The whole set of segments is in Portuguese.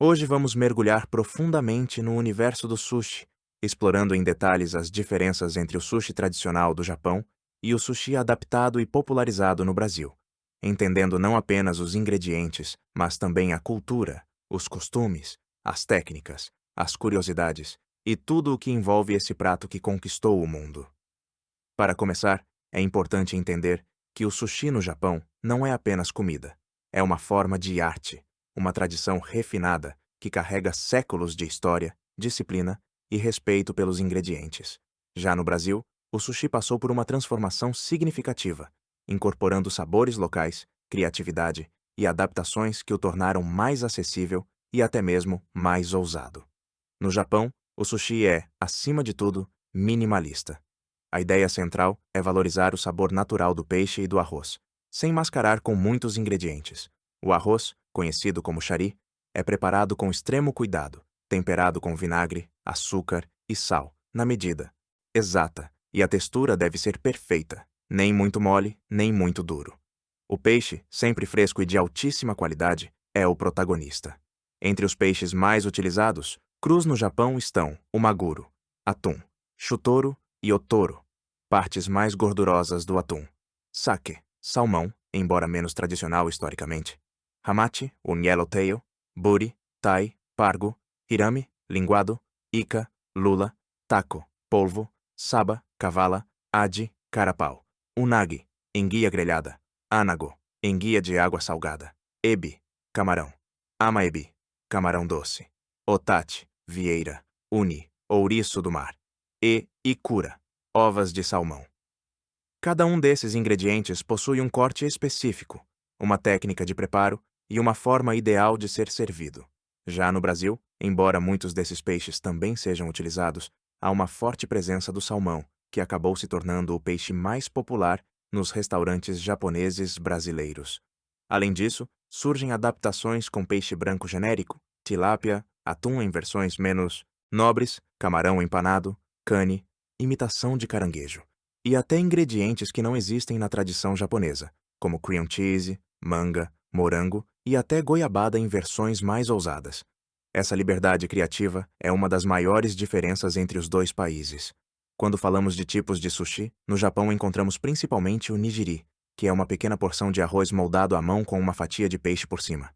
Hoje vamos mergulhar profundamente no universo do sushi, explorando em detalhes as diferenças entre o sushi tradicional do Japão e o sushi adaptado e popularizado no Brasil, entendendo não apenas os ingredientes, mas também a cultura, os costumes, as técnicas, as curiosidades e tudo o que envolve esse prato que conquistou o mundo. Para começar, é importante entender que o sushi no Japão não é apenas comida, é uma forma de arte, uma tradição refinada que carrega séculos de história, disciplina e respeito pelos ingredientes. Já no Brasil, o sushi passou por uma transformação significativa, incorporando sabores locais, criatividade e adaptações que o tornaram mais acessível e até mesmo mais ousado. No Japão, o sushi é, acima de tudo, minimalista. A ideia central é valorizar o sabor natural do peixe e do arroz, sem mascarar com muitos ingredientes. O arroz, conhecido como chari, é preparado com extremo cuidado, temperado com vinagre, açúcar e sal, na medida exata, e a textura deve ser perfeita, nem muito mole, nem muito duro. O peixe, sempre fresco e de altíssima qualidade, é o protagonista. Entre os peixes mais utilizados, crus no Japão estão o maguro, atum, chutoro e otoro, partes mais gordurosas do atum. Sake, salmão, embora menos tradicional historicamente. Hamachi, o yellowtail. Buri, tai, pargo. Hirame, linguado. Ika, lula. Taco, polvo. Saba, cavala. Adi, carapau. Unagi, enguia grelhada. Anago, enguia de água salgada. Ebi, camarão. Amaebi, camarão doce. Otate, vieira. Uni, ouriço do mar. E ikura, ovas de salmão. Cada um desses ingredientes possui um corte específico, uma técnica de preparo e uma forma ideal de ser servido. Já no Brasil, embora muitos desses peixes também sejam utilizados, há uma forte presença do salmão, que acabou se tornando o peixe mais popular nos restaurantes japoneses brasileiros. Além disso, surgem adaptações com peixe branco genérico, tilápia, atum em versões menos nobres, camarão empanado, cane, imitação de caranguejo, e até ingredientes que não existem na tradição japonesa, como cream cheese, manga, morango e até goiabada em versões mais ousadas. Essa liberdade criativa é uma das maiores diferenças entre os dois países. Quando falamos de tipos de sushi, no Japão encontramos principalmente o nigiri, que é uma pequena porção de arroz moldado à mão com uma fatia de peixe por cima.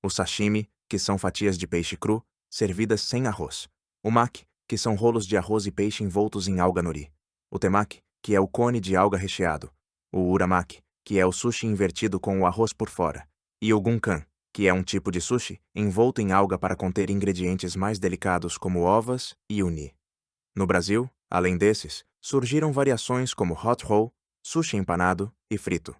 O sashimi, que são fatias de peixe cru, servidas sem arroz. O maki, que são rolos de arroz e peixe envoltos em alga nori. O temaki, que é o cone de alga recheado. O uramaki, que é o sushi invertido com o arroz por fora. E o gunkan, que é um tipo de sushi envolto em alga para conter ingredientes mais delicados como ovas e uni. No Brasil, além desses, surgiram variações como hot roll, sushi empanado e frito,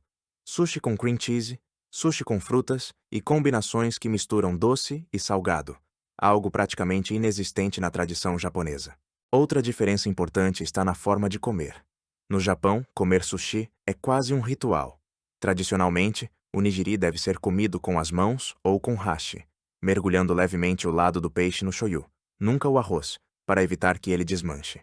sushi com cream cheese, sushi com frutas e combinações que misturam doce e salgado, algo praticamente inexistente na tradição japonesa. Outra diferença importante está na forma de comer. No Japão, comer sushi é quase um ritual. Tradicionalmente, o nigiri deve ser comido com as mãos ou com hashi, mergulhando levemente o lado do peixe no shoyu, nunca o arroz, para evitar que ele desmanche.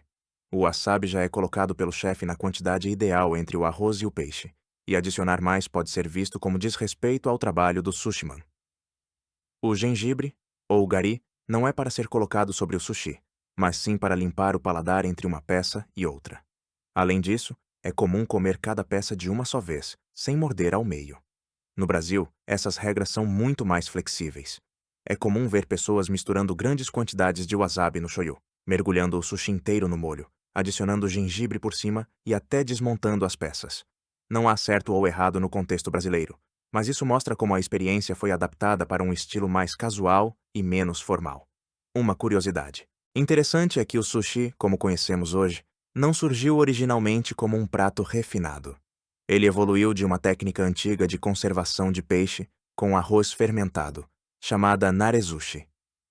O wasabi já é colocado pelo chefe na quantidade ideal entre o arroz e o peixe, e adicionar mais pode ser visto como desrespeito ao trabalho do sushiman. O gengibre, ou gari, não é para ser colocado sobre o sushi, mas sim para limpar o paladar entre uma peça e outra. Além disso, é comum comer cada peça de uma só vez, sem morder ao meio. No Brasil, essas regras são muito mais flexíveis. É comum ver pessoas misturando grandes quantidades de wasabi no shoyu, mergulhando o sushi inteiro no molho, adicionando gengibre por cima e até desmontando as peças. Não há certo ou errado no contexto brasileiro, mas isso mostra como a experiência foi adaptada para um estilo mais casual e menos formal. Uma curiosidade interessante é que o sushi, como conhecemos hoje, não surgiu originalmente como um prato refinado. Ele evoluiu de uma técnica antiga de conservação de peixe com arroz fermentado, chamada narezushi.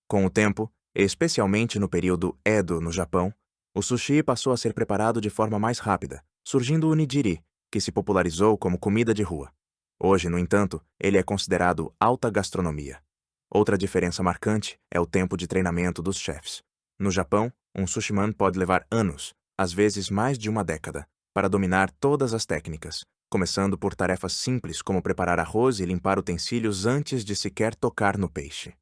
Com o tempo, especialmente no período Edo no Japão, o sushi passou a ser preparado de forma mais rápida, surgindo o nigiri, que se popularizou como comida de rua. Hoje, no entanto, ele é considerado alta gastronomia. Outra diferença marcante é o tempo de treinamento dos chefes. No Japão, um sushiman pode levar anos, às vezes mais de uma década, para dominar todas as técnicas, começando por tarefas simples como preparar arroz e limpar utensílios antes de sequer tocar no peixe.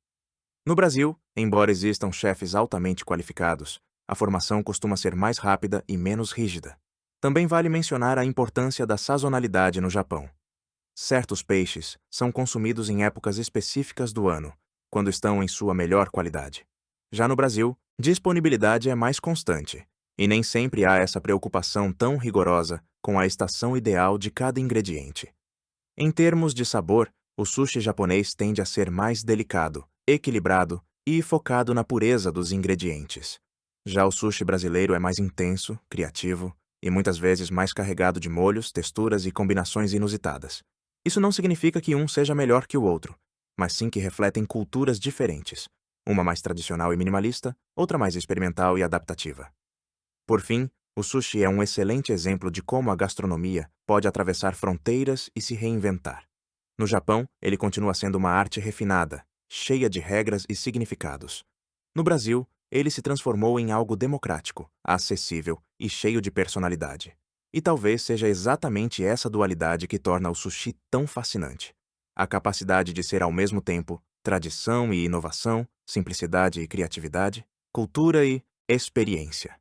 No Brasil, embora existam chefes altamente qualificados, a formação costuma ser mais rápida e menos rígida. Também vale mencionar a importância da sazonalidade no Japão. Certos peixes são consumidos em épocas específicas do ano, quando estão em sua melhor qualidade. Já no Brasil, disponibilidade é mais constante, e nem sempre há essa preocupação tão rigorosa com a estação ideal de cada ingrediente. Em termos de sabor, o sushi japonês tende a ser mais delicado, equilibrado e focado na pureza dos ingredientes. Já o sushi brasileiro é mais intenso, criativo e muitas vezes mais carregado de molhos, texturas e combinações inusitadas. Isso não significa que um seja melhor que o outro, mas sim que refletem culturas diferentes, uma mais tradicional e minimalista, outra mais experimental e adaptativa. Por fim, o sushi é um excelente exemplo de como a gastronomia pode atravessar fronteiras e se reinventar. No Japão, ele continua sendo uma arte refinada, cheia de regras e significados. No Brasil, ele se transformou em algo democrático, acessível e cheio de personalidade. E talvez seja exatamente essa dualidade que torna o sushi tão fascinante. A capacidade de ser ao mesmo tempo tradição e inovação, simplicidade e criatividade, cultura e experiência.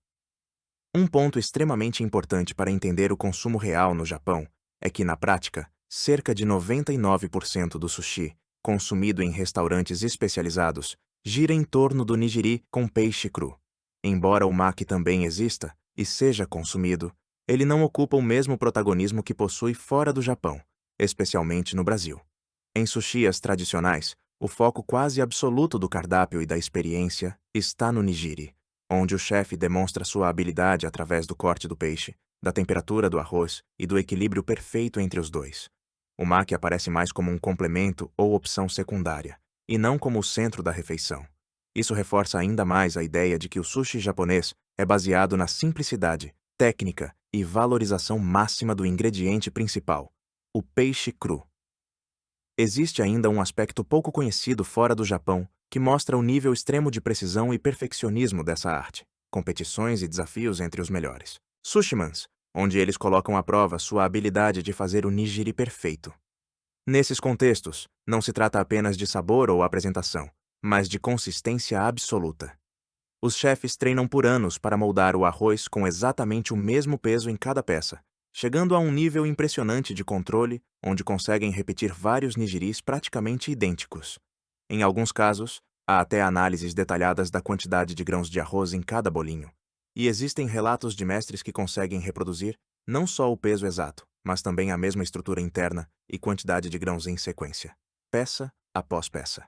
Um ponto extremamente importante para entender o consumo real no Japão é que, na prática, cerca de 99% do sushi, consumido em restaurantes especializados, gira em torno do nigiri com peixe cru. Embora o maki também exista e seja consumido, ele não ocupa o mesmo protagonismo que possui fora do Japão, especialmente no Brasil. Em sushias tradicionais, o foco quase absoluto do cardápio e da experiência está no nigiri, onde o chefe demonstra sua habilidade através do corte do peixe, da temperatura do arroz e do equilíbrio perfeito entre os dois. O maki aparece mais como um complemento ou opção secundária, e não como o centro da refeição. Isso reforça ainda mais a ideia de que o sushi japonês é baseado na simplicidade, técnica e valorização máxima do ingrediente principal, o peixe cru. Existe ainda um aspecto pouco conhecido fora do Japão que mostra o nível extremo de precisão e perfeccionismo dessa arte, competições e desafios entre os melhores. Sushimans, onde eles colocam à prova sua habilidade de fazer o nigiri perfeito. Nesses contextos, não se trata apenas de sabor ou apresentação, mas de consistência absoluta. Os chefes treinam por anos para moldar o arroz com exatamente o mesmo peso em cada peça, chegando a um nível impressionante de controle, onde conseguem repetir vários nigiris praticamente idênticos. Em alguns casos, há até análises detalhadas da quantidade de grãos de arroz em cada bolinho. E existem relatos de mestres que conseguem reproduzir não só o peso exato, mas também a mesma estrutura interna e quantidade de grãos em sequência, peça após peça.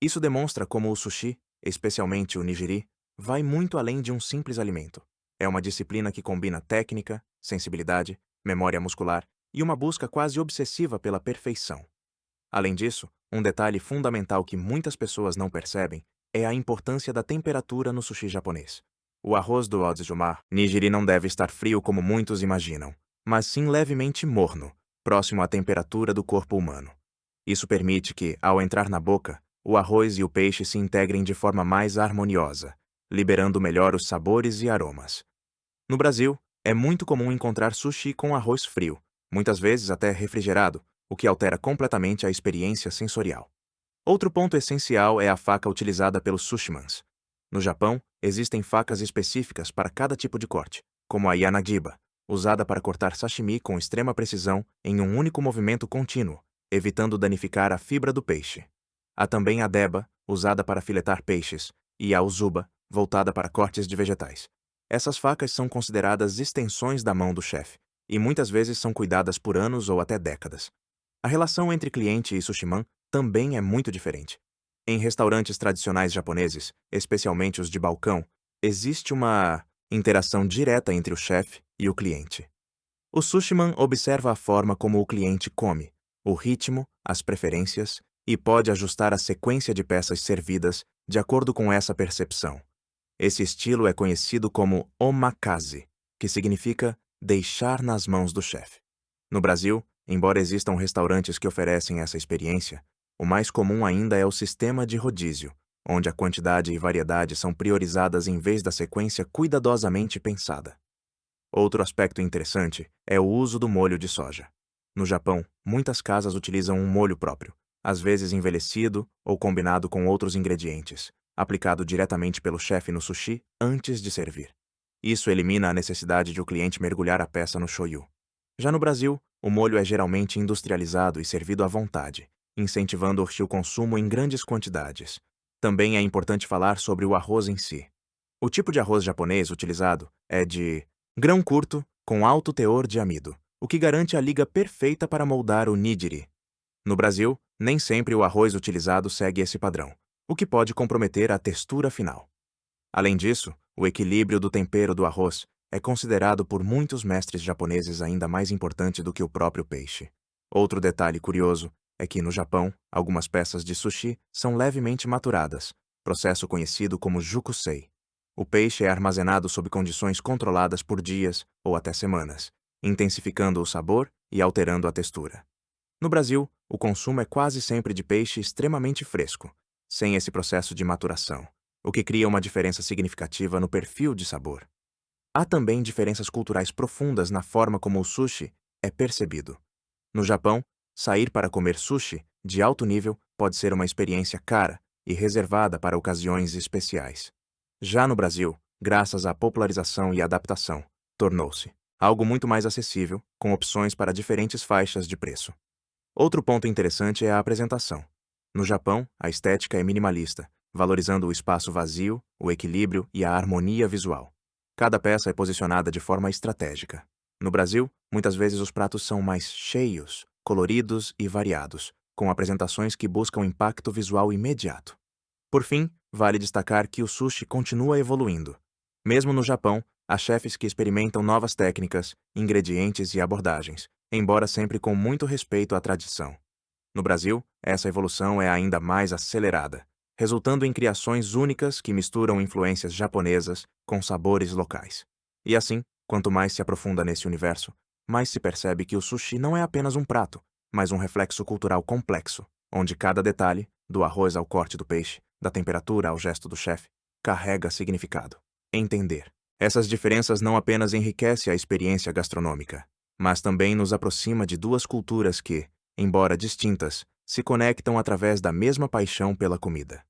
Isso demonstra como o sushi, especialmente o nigiri, vai muito além de um simples alimento. É uma disciplina que combina técnica, sensibilidade, memória muscular e uma busca quase obsessiva pela perfeição. Além disso, um detalhe fundamental que muitas pessoas não percebem é a importância da temperatura no sushi japonês. O arroz do odzumar nigiri não deve estar frio como muitos imaginam, mas sim levemente morno, próximo à temperatura do corpo humano. Isso permite que, ao entrar na boca, o arroz e o peixe se integrem de forma mais harmoniosa, liberando melhor os sabores e aromas. No Brasil, é muito comum encontrar sushi com arroz frio, muitas vezes até refrigerado, o que altera completamente a experiência sensorial. Outro ponto essencial é a faca utilizada pelos sushimans. No Japão, existem facas específicas para cada tipo de corte, como a yanagiba, usada para cortar sashimi com extrema precisão em um único movimento contínuo, evitando danificar a fibra do peixe. Há também a deba, usada para filetar peixes, e a uzuba, voltada para cortes de vegetais. Essas facas são consideradas extensões da mão do chefe, e muitas vezes são cuidadas por anos ou até décadas. A relação entre cliente e sushiman também é muito diferente. Em restaurantes tradicionais japoneses, especialmente os de balcão, existe uma interação direta entre o chefe e o cliente. O sushiman observa a forma como o cliente come, o ritmo, as preferências e pode ajustar a sequência de peças servidas de acordo com essa percepção. Esse estilo é conhecido como omakase, que significa deixar nas mãos do chefe. No Brasil, embora existam restaurantes que oferecem essa experiência, o mais comum ainda é o sistema de rodízio, onde a quantidade e variedade são priorizadas em vez da sequência cuidadosamente pensada. Outro aspecto interessante é o uso do molho de soja. No Japão, muitas casas utilizam um molho próprio, às vezes envelhecido ou combinado com outros ingredientes, aplicado diretamente pelo chefe no sushi antes de servir. Isso elimina a necessidade de o cliente mergulhar a peça no shoyu. Já no Brasil, o molho é geralmente industrializado e servido à vontade, incentivando o consumo em grandes quantidades. Também é importante falar sobre o arroz em si. O tipo de arroz japonês utilizado é de grão curto com alto teor de amido, o que garante a liga perfeita para moldar o nigiri. No Brasil, nem sempre o arroz utilizado segue esse padrão, o que pode comprometer a textura final. Além disso, o equilíbrio do tempero do arroz é considerado por muitos mestres japoneses ainda mais importante do que o próprio peixe. Outro detalhe curioso é que, no Japão, algumas peças de sushi são levemente maturadas, processo conhecido como jukusei. O peixe é armazenado sob condições controladas por dias ou até semanas, intensificando o sabor e alterando a textura. No Brasil, o consumo é quase sempre de peixe extremamente fresco, sem esse processo de maturação, o que cria uma diferença significativa no perfil de sabor. Há também diferenças culturais profundas na forma como o sushi é percebido. No Japão, sair para comer sushi de alto nível pode ser uma experiência cara e reservada para ocasiões especiais. Já no Brasil, graças à popularização e adaptação, tornou-se algo muito mais acessível, com opções para diferentes faixas de preço. Outro ponto interessante é a apresentação. No Japão, a estética é minimalista, valorizando o espaço vazio, o equilíbrio e a harmonia visual. Cada peça é posicionada de forma estratégica. No Brasil, muitas vezes os pratos são mais cheios, coloridos e variados, com apresentações que buscam impacto visual imediato. Por fim, vale destacar que o sushi continua evoluindo. Mesmo no Japão, há chefes que experimentam novas técnicas, ingredientes e abordagens, embora sempre com muito respeito à tradição. No Brasil, essa evolução é ainda mais acelerada, resultando em criações únicas que misturam influências japonesas com sabores locais. E assim, quanto mais se aprofunda nesse universo, mais se percebe que o sushi não é apenas um prato, mas um reflexo cultural complexo, onde cada detalhe, do arroz ao corte do peixe, da temperatura ao gesto do chefe, carrega significado. Entender essas diferenças não apenas enriquece a experiência gastronômica, mas também nos aproxima de duas culturas que, embora distintas, se conectam através da mesma paixão pela comida.